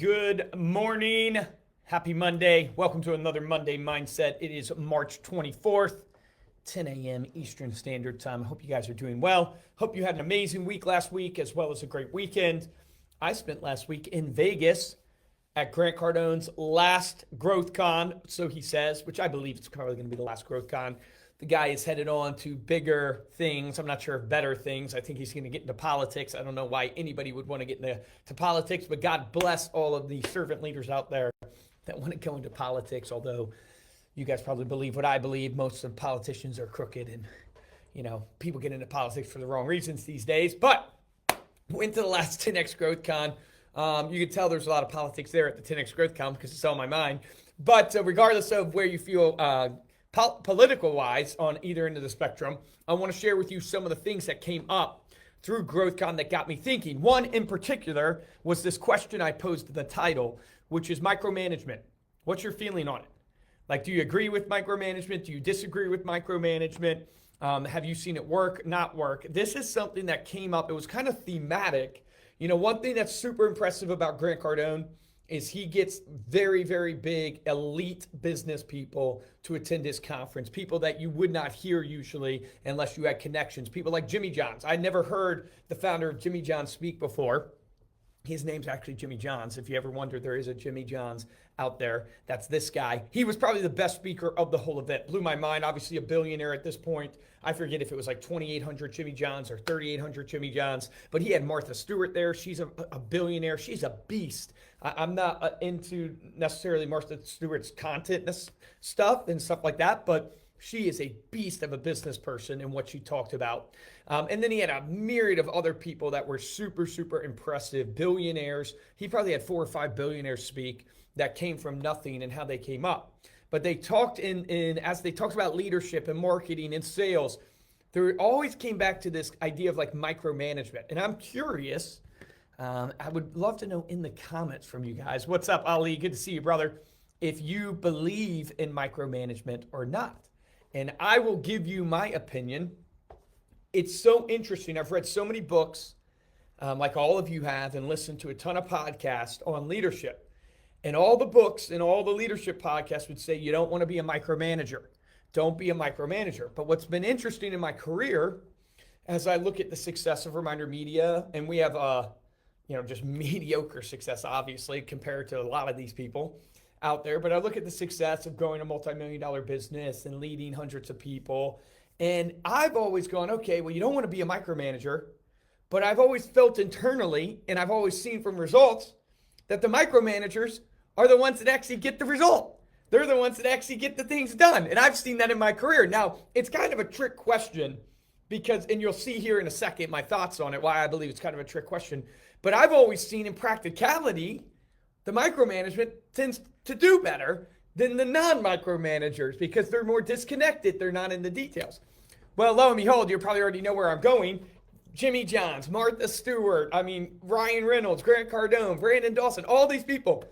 Good morning. Happy Monday. Welcome to another Monday Mindset. It is March 24th, 10 a.m. Eastern Standard Time. I hope you guys are doing well. Hope you had an amazing week last week as well as a great weekend. I spent last week in Vegas at Grant Cardone's last Growth Con, so he says, which I believe it's probably going to be the last Growth Con. The guy is headed on to bigger things. I'm not sure if better things. I think he's going to get into politics. I don't know why anybody would want to get into politics, but God bless all of the servant leaders out there that want to go into politics, although you guys probably believe what I believe. Most of the politicians are crooked and, people get into politics for the wrong reasons these days. But went to the last 10X Growth Con. You can tell there's a lot of politics there at the 10X Growth Con because it's on my mind. But regardless of where you feel political wise on either end of the spectrum, I want to share with you some of the things that came up through GrowthCon that got me thinking. One in particular was this question I posed to the title, which is micromanagement. What's your feeling on it? Like, do you agree with micromanagement? Do you disagree with micromanagement? Have you seen it work, not work? This is something that came up. It was kind of thematic. One thing that's super impressive about Grant Cardone is he gets very, very big elite business people to attend his conference, people that you would not hear usually unless you had connections, people like Jimmy Johns. I never heard the founder of Jimmy Johns speak before. His name's actually Jimmy Johns. If you ever wonder, there is a Jimmy Johns out there. That's this guy. He was probably the best speaker of the whole event. Blew my mind. Obviously a billionaire at this point. I forget if it was like 2,800 Jimmy Johns or 3,800 Jimmy Johns, but he had Martha Stewart there. She's a billionaire. She's a beast. I'm not into necessarily Martha Stewart's content stuff and stuff like that, but she is a beast of a business person in what she talked about. And then he had a myriad of other people that were super, super impressive, billionaires. He probably had 4 or 5 billionaires speak that came from nothing and how they came up. But they talked as they talked about leadership and marketing and sales, there always came back to this idea of like micromanagement. And I'm curious, I would love to know in the comments from you guys. What's up, Ali? Good to see you, brother. If you believe in micromanagement or not. And I will give you my opinion. It's so interesting. I've read so many books, like all of you have, and listened to a ton of podcasts on leadership. And all the books and all the leadership podcasts would say you don't want to be a micromanager. Don't be a micromanager. But what's been interesting in my career, as I look at the success of Reminder Media, and we have just mediocre success, obviously, compared to a lot of these people out there. But I look at the success of growing a multi-million-dollar business and leading hundreds of people. And I've always gone, okay, well, you don't want to be a micromanager. But I've always felt internally, and I've always seen from results, that the micromanagers are the ones that actually get the result. They're the ones that actually get the things done. And I've seen that in my career. Now, it's kind of a trick question because, and you'll see here in a second my thoughts on it, why I believe it's kind of a trick question. But I've always seen in practicality, the micromanagement tends to do better than the non-micromanagers because they're more disconnected. They're not in the details. Well, lo and behold, you probably already know where I'm going. Jimmy Johns, Martha Stewart, Ryan Reynolds, Grant Cardone, Brandon Dawson, all these people,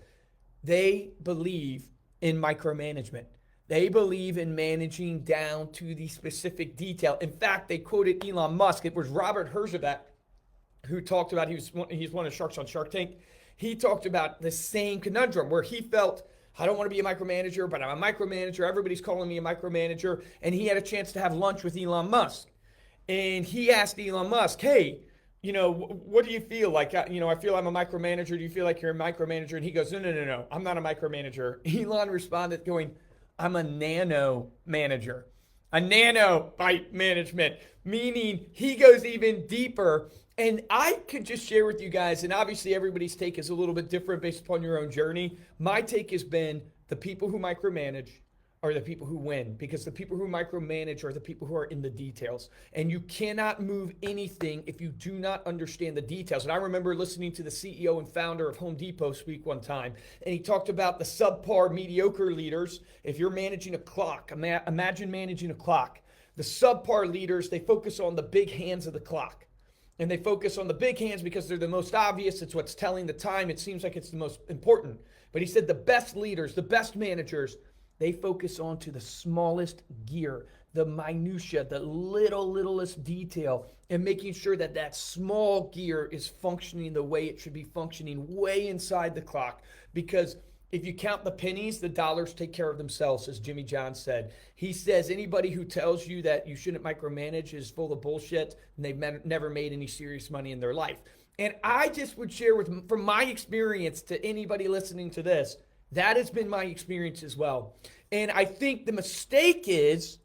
they believe in micromanagement. They believe in managing down to the specific detail. In fact, they quoted Elon Musk. It was Robert Herjavec who talked about, he's one of the sharks on Shark Tank. He talked about the same conundrum where he felt, I don't want to be a micromanager, but I'm a micromanager. Everybody's calling me a micromanager. And he had a chance to have lunch with Elon Musk. And he asked Elon Musk, hey, what do you feel like? I feel I'm a micromanager. Do you feel like you're a micromanager? And he goes, no, I'm not a micromanager. Elon responded going, I'm a nano manager, a nanobyte management, meaning he goes even deeper. And I could just share with you guys, and obviously everybody's take is a little bit different based upon your own journey. My take has been the people who micromanage are the people who win, because the people who micromanage are the people who are in the details. And you cannot move anything if you do not understand the details. And I remember listening to the CEO and founder of Home Depot speak one time, and he talked about the subpar mediocre leaders. If you're managing a clock, imagine managing a clock. The subpar leaders, they focus on the big hands of the clock. And they focus on the big hands because they're the most obvious. It's what's telling the time. It seems like it's the most important. But he said the best leaders, the best managers, they focus on to the smallest gear, the minutia, the littlest detail, and making sure that that small gear is functioning the way it should be functioning way inside the clock. Because if you count the pennies, the dollars take care of themselves, as Jimmy John said. He says anybody who tells you that you shouldn't micromanage is full of bullshit, and they've never made any serious money in their life. And I just would share from my experience to anybody listening to this, that has been my experience as well. And I think the mistake is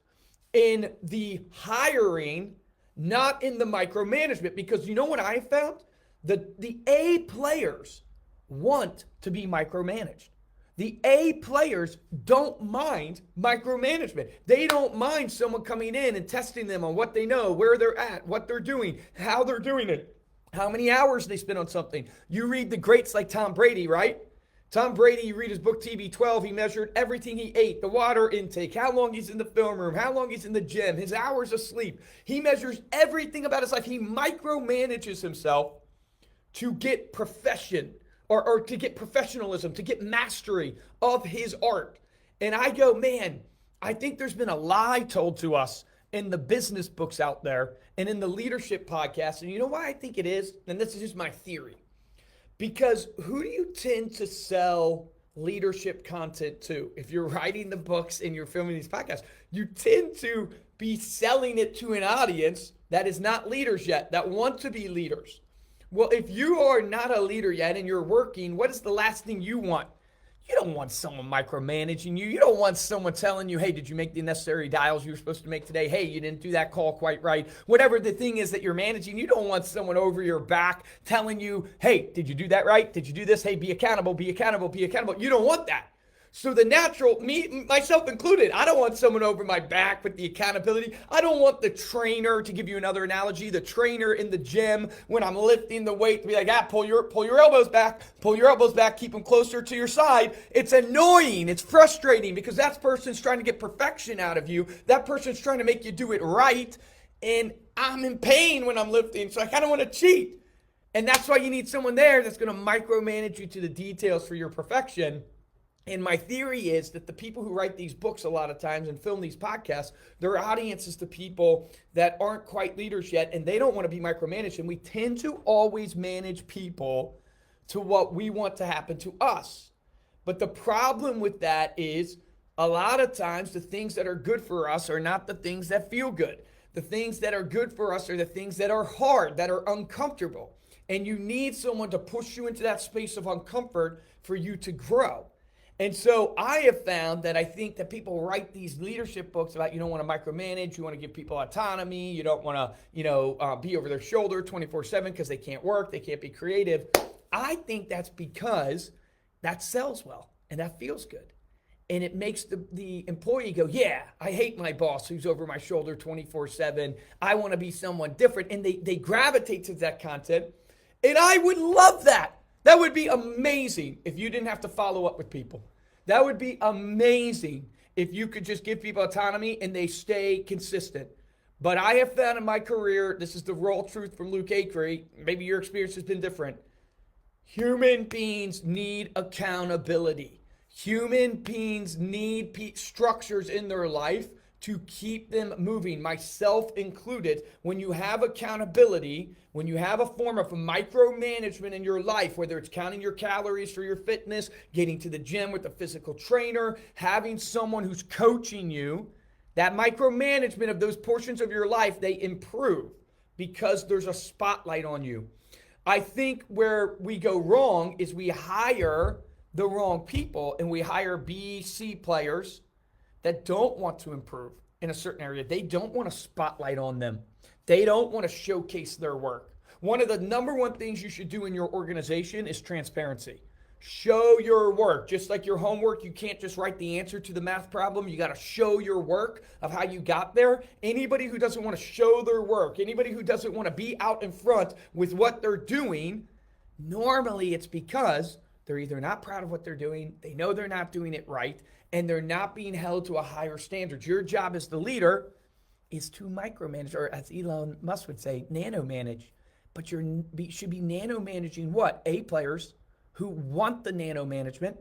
in the hiring, not in the micromanagement, because you know what I found? The A players want to be micromanaged. The A players don't mind micromanagement. They don't mind someone coming in and testing them on what they know, where they're at, what they're doing, how they're doing it, how many hours they spend on something. You read the greats like Tom Brady, right? Tom Brady, you read his book TB12, he measured everything he ate, the water intake, how long he's in the film room, how long he's in the gym, his hours of sleep. He measures everything about his life. He micromanages himself to get profession or to get professionalism, to get mastery of his art. And I go, man, I think there's been a lie told to us in the business books out there and in the leadership podcasts. And you know why I think it is? And this is just my theory. Because who do you tend to sell leadership content to? If you're writing the books and you're filming these podcasts, you tend to be selling it to an audience that is not leaders yet, that want to be leaders. Well, if you are not a leader yet and you're working, what is the last thing you want? You don't want someone micromanaging you. You don't want someone telling you, hey, did you make the necessary dials you were supposed to make today? Hey, you didn't do that call quite right. Whatever the thing is that you're managing, you don't want someone over your back telling you, hey, did you do that right? Did you do this? Hey, be accountable, be accountable, be accountable. You don't want that. So the natural, me, myself included, I don't want someone over my back with the accountability. I don't want the trainer, to give you another analogy, the trainer in the gym when I'm lifting the weight to be like, pull your elbows back, keep them closer to your side. It's annoying. It's frustrating because that person's trying to get perfection out of you. That person's trying to make you do it right. And I'm in pain when I'm lifting, so I kind of want to cheat. And that's why you need someone there that's going to micromanage you to the details for your perfection. And my theory is that the people who write these books a lot of times and film these podcasts, their audience is the people that aren't quite leaders yet, and they don't want to be micromanaged. And we tend to always manage people to what we want to happen to us. But the problem with that is a lot of times the things that are good for us are not the things that feel good. The things that are good for us are the things that are hard, that are uncomfortable. And you need someone to push you into that space of uncomfort for you to grow. And so I have found that I think that people write these leadership books about you don't want to micromanage, you want to give people autonomy, you don't want to, be over their shoulder 24/7 because they can't work, they can't be creative. I think that's because that sells well and that feels good. And it makes the employee go, yeah, I hate my boss who's over my shoulder 24/7. I want to be someone different. And they gravitate to that content. And I would love that. That would be amazing if you didn't have to follow up with people. That would be amazing if you could just give people autonomy and they stay consistent. But I have found in my career, this is the raw truth from Luke Acree, maybe your experience has been different. Human beings need accountability. Human beings need structures in their life to keep them moving, myself included. When you have accountability, when you have a form of micromanagement in your life, whether it's counting your calories for your fitness, getting to the gym with a physical trainer, having someone who's coaching you, that micromanagement of those portions of your life, they improve because there's a spotlight on you. I think where we go wrong is we hire the wrong people and we hire B, C players that don't want to improve in a certain area. They don't want a spotlight on them. They don't want to showcase their work. One of the number one things you should do in your organization is transparency. Show your work. Just like your homework, you can't just write the answer to the math problem. You got to show your work of how you got there. Anybody who doesn't want to show their work, anybody who doesn't want to be out in front with what they're doing, normally it's because they're either not proud of what they're doing, they know they're not doing it right, and they're not being held to a higher standard. Your job as the leader is to micromanage, or as Elon Musk would say, nano-manage. But you should be nano-managing what? A players who want the nano-management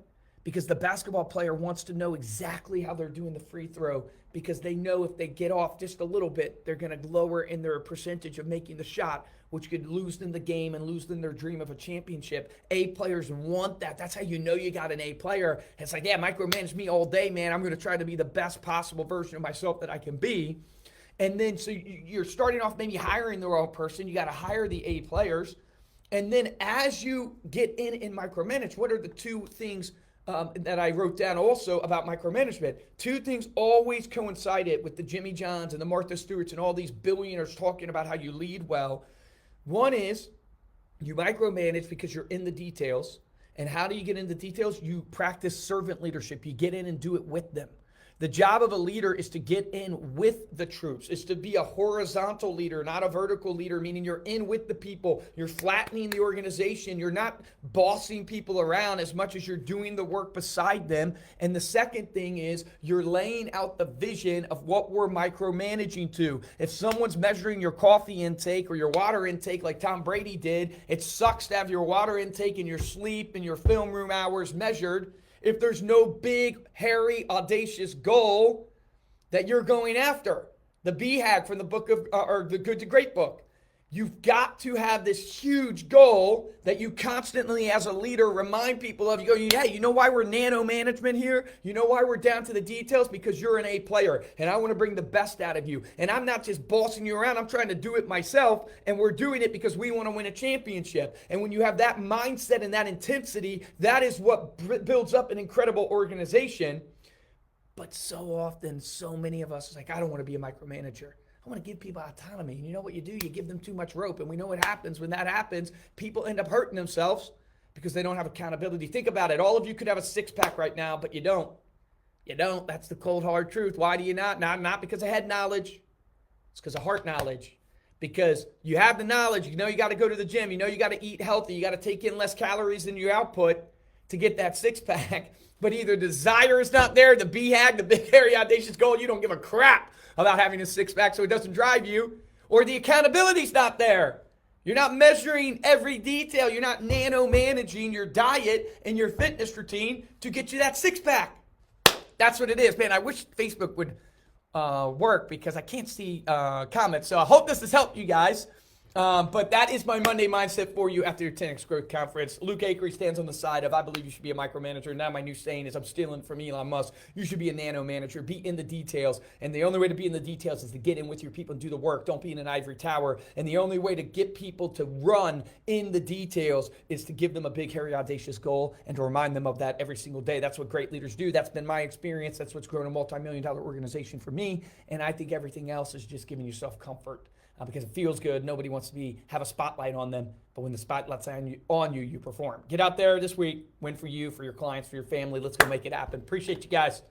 because the basketball player wants to know exactly how they're doing the free throw, because they know if they get off just a little bit, they're going to lower in their percentage of making the shot, which could lose them the game and lose them their dream of a championship. A players want that. That's how you know you got an A player. It's like, yeah, micromanage me all day, man. I'm going to try to be the best possible version of myself that I can be. And then so you're starting off maybe hiring the wrong person. You got to hire the A players. And then as you get in micromanage, what are the two things that I wrote down also about micromanagement? Two things always coincided with the Jimmy Johns and the Martha Stewarts and all these billionaires talking about how you lead well. One is you micromanage because you're in the details. And how do you get into details? You practice servant leadership. You get in and do it with them. The job of a leader is to get in with the troops. It's to be a horizontal leader, not a vertical leader, meaning you're in with the people. You're flattening the organization. You're not bossing people around as much as you're doing the work beside them. And the second thing is you're laying out the vision of what we're micromanaging to. If someone's measuring your coffee intake or your water intake like Tom Brady did, it sucks to have your water intake and your sleep and your film room hours measured if there's no big, hairy, audacious goal that you're going after. The BHAG from the book of, or the Good to Great book. You've got to have this huge goal that you constantly, as a leader, remind people of. You go, yeah, you know why we're nano management here? You know why we're down to the details? Because you're an A player, and I want to bring the best out of you. And I'm not just bossing you around. I'm trying to do it myself, and we're doing it because we want to win a championship. And when you have that mindset and that intensity, that is what builds up an incredible organization. But so often, so many of us is like, I don't want to be a micromanager. I want to give people autonomy. And you know what you do? You give them too much rope. And we know what happens when that happens. People end up hurting themselves because they don't have accountability. Think about it. All of you could have a six-pack right now, but you don't. You don't. That's the cold, hard truth. Why do you not? Not because of head knowledge. It's because of heart knowledge. Because you have the knowledge. You know you got to go to the gym. You know you got to eat healthy. You got to take in less calories than your output to get that six-pack. But either desire is not there, the BHAG, the big, hairy, audacious goal, you don't give a crap about having a six-pack so it doesn't drive you, or the accountability's not there. You're not measuring every detail. You're not nano-managing your diet and your fitness routine to get you that six-pack. That's what it is. Man, I wish Facebook would work because I can't see comments. So I hope this has helped you guys. But that is my Monday mindset for you after your 10X Growth Conference. Luke Acree stands on the side of, I believe you should be a micromanager. Now my new saying is, I'm stealing from Elon Musk. You should be a nano manager. Be in the details. And the only way to be in the details is to get in with your people and do the work. Don't be in an ivory tower. And the only way to get people to run in the details is to give them a big, hairy, audacious goal and to remind them of that every single day. That's what great leaders do. That's been my experience. That's what's grown a multi-million-dollar organization for me. And I think everything else is just giving yourself comfort. Because it feels good. Nobody wants to have a spotlight on them. But when the spotlight's on you, you perform. Get out there this week. Win for you, for your clients, for your family. Let's go make it happen. Appreciate you guys.